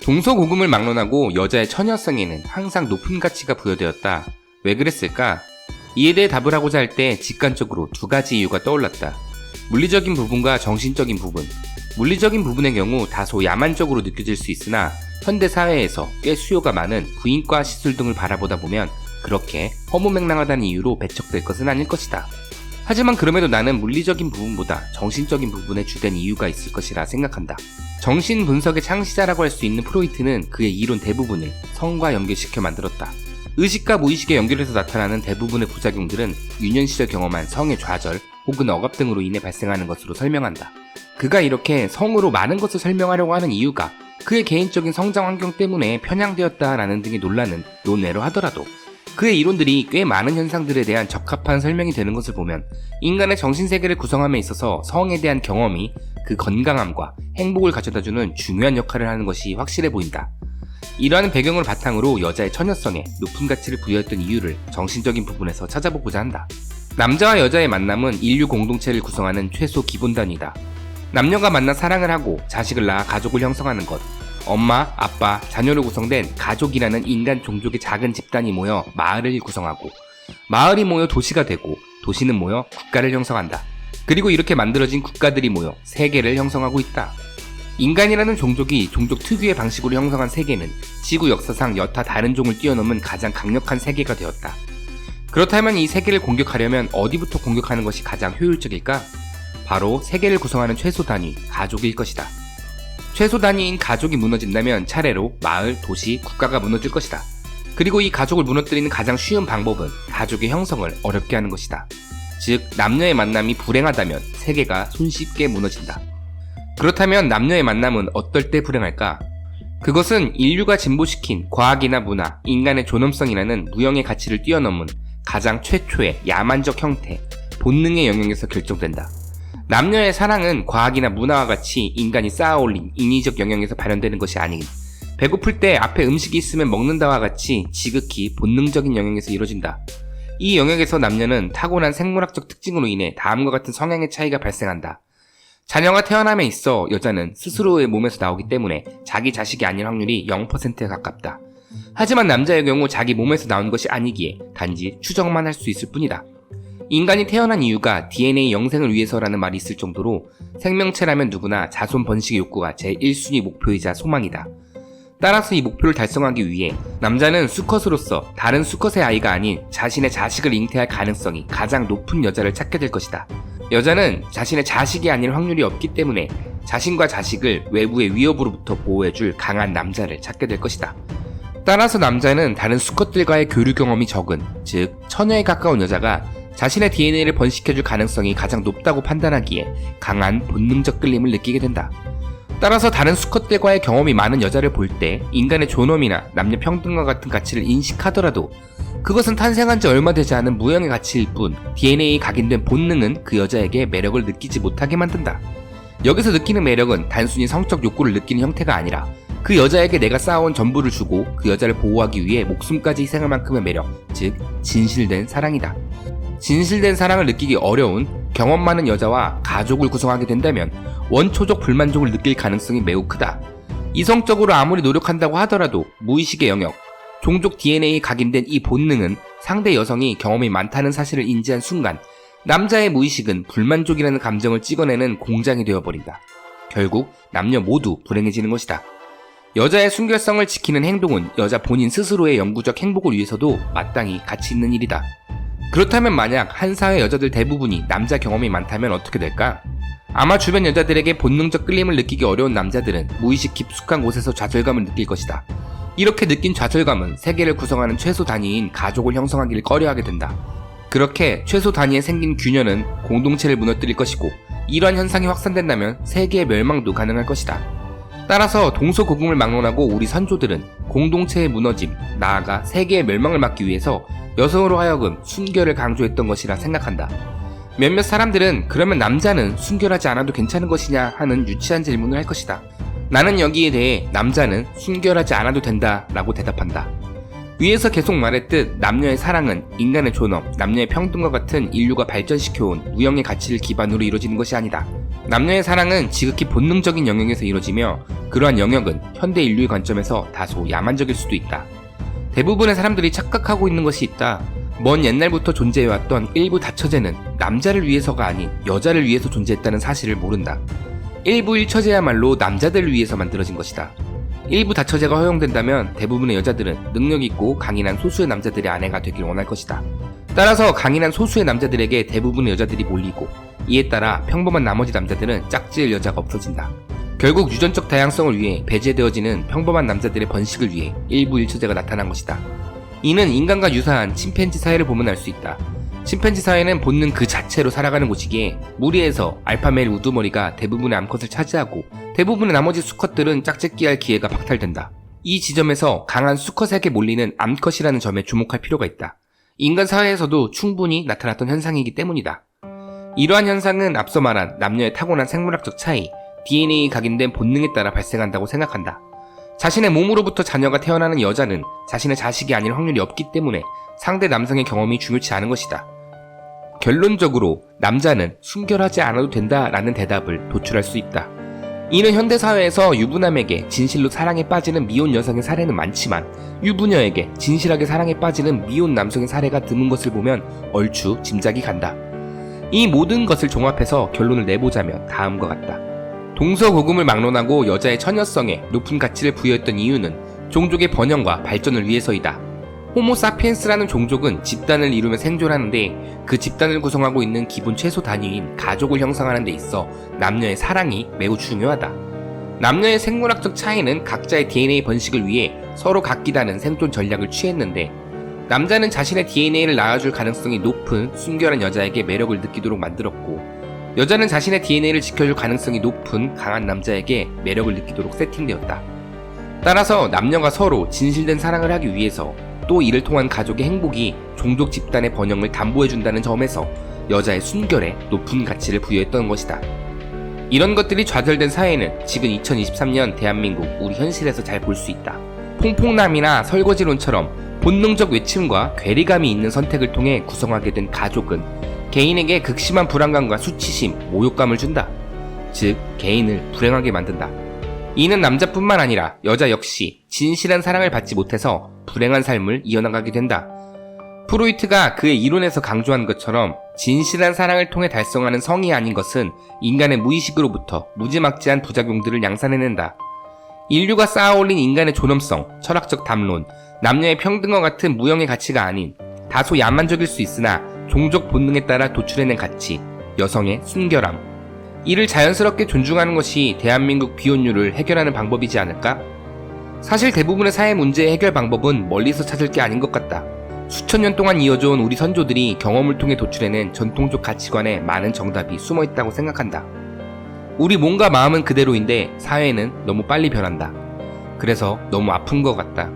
동서고금을 막론하고 여자의 처녀성에는 항상 높은 가치가 부여되었다. 왜 그랬을까? 이에 대해 답을 하고자 할 때 직관적으로 두 가지 이유가 떠올랐다. 물리적인 부분과 정신적인 부분. 물리적인 부분의 경우 다소 야만적으로 느껴질 수 있으나 현대 사회에서 꽤 수요가 많은 부인과 시술 등을 바라보다 보면 그렇게 허무맹랑하다는 이유로 배척될 것은 아닐 것이다. 하지만 그럼에도 나는 물리적인 부분보다 정신적인 부분에 주된 이유가 있을 것이라 생각한다. 정신 분석의 창시자라고 할 수 있는 프로이트는 그의 이론 대부분을 성과 연결시켜 만들었다. 의식과 무의식에 연결해서 나타나는 대부분의 부작용들은 유년 시절 경험한 성의 좌절 혹은 억압 등으로 인해 발생하는 것으로 설명한다. 그가 이렇게 성으로 많은 것을 설명하려고 하는 이유가 그의 개인적인 성장 환경 때문에 편향되었다라는 등의 논란은 논외로 하더라도 그의 이론들이 꽤 많은 현상들에 대한 적합한 설명이 되는 것을 보면 인간의 정신세계를 구성함에 있어서 성에 대한 경험이 그 건강함과 행복을 가져다주는 중요한 역할을 하는 것이 확실해 보인다. 이러한 배경을 바탕으로 여자의 처녀성에 높은 가치를 부여했던 이유를 정신적인 부분에서 찾아보고자 한다. 남자와 여자의 만남은 인류 공동체를 구성하는 최소 기본 단위다. 남녀가 만나 사랑을 하고 자식을 낳아 가족을 형성하는 것. 엄마, 아빠, 자녀로 구성된 가족이라는 인간 종족의 작은 집단이 모여 마을을 구성하고 마을이 모여 도시가 되고 도시는 모여 국가를 형성한다. 그리고 이렇게 만들어진 국가들이 모여 세계를 형성하고 있다. 인간이라는 종족이 종족 특유의 방식으로 형성한 세계는 지구 역사상 여타 다른 종을 뛰어넘은 가장 강력한 세계가 되었다. 그렇다면 이 세계를 공격하려면 어디부터 공격하는 것이 가장 효율적일까? 바로 세계를 구성하는 최소 단위, 가족일 것이다. 최소 단위인 가족이 무너진다면 차례로 마을, 도시, 국가가 무너질 것이다. 그리고 이 가족을 무너뜨리는 가장 쉬운 방법은 가족의 형성을 어렵게 하는 것이다. 즉, 남녀의 만남이 불행하다면 세계가 손쉽게 무너진다. 그렇다면 남녀의 만남은 어떨 때 불행할까? 그것은 인류가 진보시킨 과학이나 문화, 인간의 존엄성이라는 무형의 가치를 뛰어넘은 가장 최초의 야만적 형태, 본능의 영역에서 결정된다. 남녀의 사랑은 과학이나 문화와 같이 인간이 쌓아올린 인위적 영역에서 발현되는 것이 아닌 배고플 때 앞에 음식이 있으면 먹는다와 같이 지극히 본능적인 영역에서 이루어진다. 이 영역에서 남녀는 타고난 생물학적 특징으로 인해 다음과 같은 성향의 차이가 발생한다. 자녀가 태어남에 있어 여자는 스스로의 몸에서 나오기 때문에 자기 자식이 아닐 확률이 0%에 가깝다. 하지만 남자의 경우 자기 몸에서 나온 것이 아니기에 단지 추정만 할 수 있을 뿐이다. 인간이 태어난 이유가 DNA 영생을 위해서라는 말이 있을 정도로 생명체라면 누구나 자손 번식의 욕구가 제1순위 목표이자 소망이다. 따라서 이 목표를 달성하기 위해 남자는 수컷으로서 다른 수컷의 아이가 아닌 자신의 자식을 잉태할 가능성이 가장 높은 여자를 찾게 될 것이다. 여자는 자신의 자식이 아닐 확률이 없기 때문에 자신과 자식을 외부의 위협으로부터 보호해줄 강한 남자를 찾게 될 것이다. 따라서 남자는 다른 수컷들과의 교류 경험이 적은, 즉 처녀에 가까운 여자가 자신의 DNA를 번식해줄 가능성이 가장 높다고 판단하기에 강한 본능적 끌림을 느끼게 된다. 따라서 다른 수컷들과의 경험이 많은 여자를 볼 때 인간의 존엄이나 남녀 평등과 같은 가치를 인식하더라도 그것은 탄생한 지 얼마 되지 않은 무형의 가치일 뿐 DNA에 각인된 본능은 그 여자에게 매력을 느끼지 못하게 만든다. 여기서 느끼는 매력은 단순히 성적 욕구를 느끼는 형태가 아니라 그 여자에게 내가 쌓아온 전부를 주고 그 여자를 보호하기 위해 목숨까지 희생할 만큼의 매력, 즉 진실된 사랑이다. 진실된 사랑을 느끼기 어려운 경험 많은 여자와 가족을 구성하게 된다면 원초적 불만족을 느낄 가능성이 매우 크다. 이성적으로 아무리 노력한다고 하더라도 무의식의 영역, 종족 DNA에 각인된 이 본능은 상대 여성이 경험이 많다는 사실을 인지한 순간 남자의 무의식은 불만족이라는 감정을 찍어내는 공장이 되어버린다. 결국 남녀 모두 불행해지는 것이다. 여자의 순결성을 지키는 행동은 여자 본인 스스로의 영구적 행복을 위해서도 마땅히 가치 있는 일이다. 그렇다면 만약 한 사회 여자들 대부분이 남자 경험이 많다면 어떻게 될까? 아마 주변 여자들에게 본능적 끌림을 느끼기 어려운 남자들은 무의식 깊숙한 곳에서 좌절감을 느낄 것이다. 이렇게 느낀 좌절감은 세계를 구성하는 최소 단위인 가족을 형성하기를 꺼려하게 된다. 그렇게 최소 단위에 생긴 균열은 공동체를 무너뜨릴 것이고 이러한 현상이 확산된다면 세계의 멸망도 가능할 것이다. 따라서 동서고금을 막론하고 우리 선조들은 공동체의 무너짐, 나아가 세계의 멸망을 막기 위해서 여성으로 하여금 순결을 강조했던 것이라 생각한다. 몇몇 사람들은 그러면 남자는 순결하지 않아도 괜찮은 것이냐 하는 유치한 질문을 할 것이다. 나는 여기에 대해 남자는 순결하지 않아도 된다 라고 대답한다. 위에서 계속 말했듯 남녀의 사랑은 인간의 존엄, 남녀의 평등과 같은 인류가 발전시켜온 무형의 가치를 기반으로 이루어지는 것이 아니다. 남녀의 사랑은 지극히 본능적인 영역에서 이루어지며 그러한 영역은 현대 인류의 관점에서 다소 야만적일 수도 있다. 대부분의 사람들이 착각하고 있는 것이 있다. 먼 옛날부터 존재해왔던 일부 다처제는 남자를 위해서가 아닌 여자를 위해서 존재했다는 사실을 모른다. 일부 일처제야말로 남자들을 위해서 만들어진 것이다. 일부 다처제가 허용된다면 대부분의 여자들은 능력있고 강인한 소수의 남자들의 아내가 되길 원할 것이다. 따라서 강인한 소수의 남자들에게 대부분의 여자들이 몰리고 이에 따라 평범한 나머지 남자들은 짝지을 여자가 없어진다. 결국 유전적 다양성을 위해 배제되어지는 평범한 남자들의 번식을 위해 일부 일처제가 나타난 것이다. 이는 인간과 유사한 침팬지 사회를 보면 알 수 있다. 침팬지 사회는 본능 그 자체로 살아가는 곳이기에 무리해서 알파메일 우두머리가 대부분의 암컷을 차지하고 대부분의 나머지 수컷들은 짝짓기할 기회가 박탈된다. 이 지점에서 강한 수컷에게 몰리는 암컷이라는 점에 주목할 필요가 있다. 인간 사회에서도 충분히 나타났던 현상이기 때문이다. 이러한 현상은 앞서 말한 남녀의 타고난 생물학적 차이, DNA에 각인된 본능에 따라 발생한다고 생각한다. 자신의 몸으로부터 자녀가 태어나는 여자는 자신의 자식이 아닐 확률이 없기 때문에 상대 남성의 경험이 중요치 않은 것이다. 결론적으로 남자는 순결하지 않아도 된다라는 대답을 도출할 수 있다. 이는 현대사회에서 유부남에게 진실로 사랑에 빠지는 미혼 여성의 사례는 많지만 유부녀에게 진실하게 사랑에 빠지는 미혼 남성의 사례가 드문 것을 보면 얼추 짐작이 간다. 이 모든 것을 종합해서 결론을 내보자면 다음과 같다. 동서고금을 막론하고 여자의 처녀성에 높은 가치를 부여했던 이유는 종족의 번영과 발전을 위해서이다. 호모사피엔스라는 종족은 집단을 이루며 생존하는데 그 집단을 구성하고 있는 기본 최소 단위인 가족을 형성하는 데 있어 남녀의 사랑이 매우 중요하다. 남녀의 생물학적 차이는 각자의 DNA 번식을 위해 서로 각기다른 생존 전략을 취했는데 남자는 자신의 DNA를 낳아줄 가능성이 높은 순결한 여자에게 매력을 느끼도록 만들었고 여자는 자신의 DNA를 지켜줄 가능성이 높은 강한 남자에게 매력을 느끼도록 세팅되었다. 따라서 남녀가 서로 진실된 사랑을 하기 위해서 또 이를 통한 가족의 행복이 종족 집단의 번영을 담보해준다는 점에서 여자의 순결에 높은 가치를 부여했던 것이다. 이런 것들이 좌절된 사회는 지금 2023년 대한민국 우리 현실에서 잘 볼 수 있다. 퐁퐁남이나 설거지론처럼 본능적 외침과 괴리감이 있는 선택을 통해 구성하게 된 가족은 개인에게 극심한 불안감과 수치심, 모욕감을 준다. 즉, 개인을 불행하게 만든다. 이는 남자뿐만 아니라 여자 역시 진실한 사랑을 받지 못해서 불행한 삶을 이어나가게 된다. 프로이트가 그의 이론에서 강조한 것처럼 진실한 사랑을 통해 달성하는 성이 아닌 것은 인간의 무의식으로부터 무지막지한 부작용들을 양산해낸다. 인류가 쌓아올린 인간의 존엄성, 철학적 담론, 남녀의 평등과 같은 무형의 가치가 아닌 다소 야만적일 수 있으나 종족 본능에 따라 도출해낸 가치, 여성의 순결함. 이를 자연스럽게 존중하는 것이 대한민국 비혼율을 해결하는 방법이지 않을까? 사실 대부분의 사회 문제의 해결 방법은 멀리서 찾을 게 아닌 것 같다. 수천 년 동안 이어져온 우리 선조들이 경험을 통해 도출해낸 전통적 가치관에 많은 정답이 숨어있다고 생각한다. 우리 몸과 마음은 그대로인데 사회는 너무 빨리 변한다. 그래서 너무 아픈 것 같다.